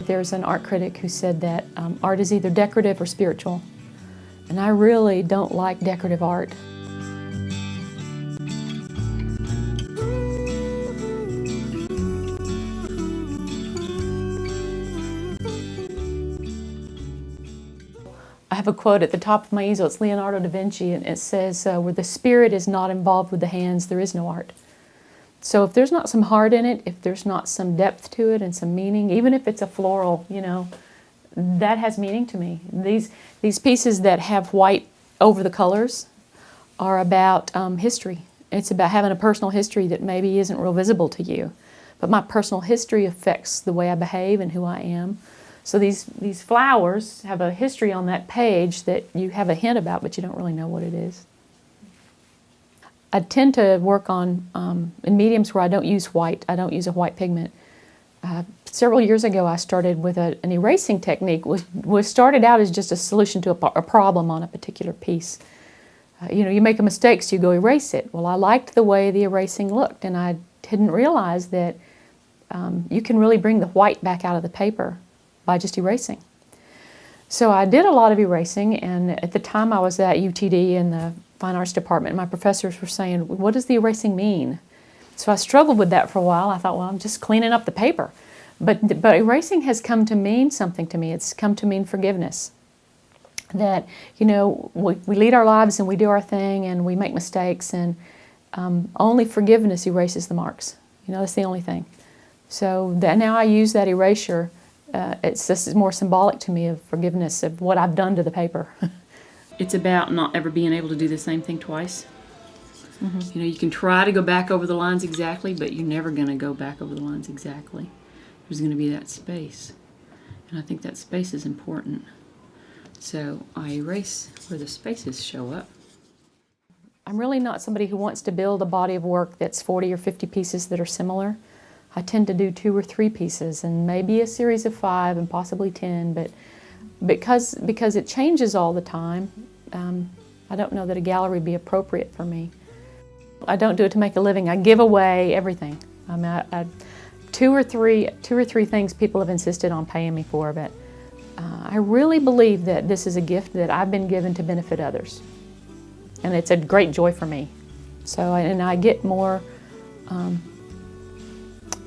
There's an art critic who said that art is either decorative or spiritual, and I really don't like decorative art. I have a quote at the top of my easel. It's Leonardo da Vinci, and it says, where the spirit is not involved with the hands, there is no art. So if there's not some heart in it, if there's not some depth to it and some meaning, even if it's a floral, you know, that has meaning to me. These pieces that have white over the colors are about history. It's about having a personal history that maybe isn't real visible to you. But my personal history affects the way I behave and who I am. So these flowers have a history on that page that you have a hint about, but you don't really know what it is. I tend to work on in mediums where I don't use white. I don't use a white pigment. Several years ago, I started with an erasing technique. Was started out as just a solution to a problem on a particular piece. You know, you make a mistake, so you go erase it. Well, I liked the way the erasing looked, and I didn't realize that you can really bring the white back out of the paper by just erasing. So I did a lot of erasing, and at the time I was at UTD in the Fine Arts Department, my professors were saying, what does the erasing mean? So I struggled with that for a while. I thought, well, I'm just cleaning up the paper. But erasing has come to mean something to me. It's come to mean forgiveness. That, you know, we lead our lives and we do our thing and we make mistakes, and only forgiveness erases the marks. You know, that's the only thing. So that now I use that erasure. It's just more symbolic to me of forgiveness of what I've done to the paper. It's about not ever being able to do the same thing twice. Mm-hmm. You know, you can try to go back over the lines exactly, but you're never going to go back over the lines exactly. There's going to be that space. And I think that space is important. So I erase where the spaces show up. I'm really not somebody who wants to build a body of work that's 40 or 50 pieces that are similar. I tend to do 2 or 3 pieces and maybe a series of 5 and possibly 10, but because it changes all the time, I don't know that a gallery would be appropriate for me. I don't do it to make a living. I give away everything. I mean, two or three things people have insisted on paying me for, but I really believe that this is a gift that I've been given to benefit others, and it's a great joy for me. So, and I get more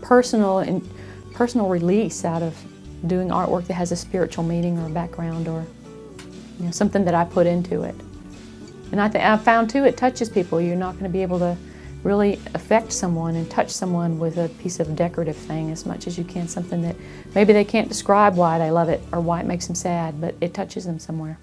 personal release out of doing artwork that has a spiritual meaning or a background, or you know, something that I put into it. And I've found too, it touches people. You're not going to be able to really affect someone and touch someone with a piece of decorative thing as much as you can something that maybe they can't describe why they love it or why it makes them sad, but it touches them somewhere.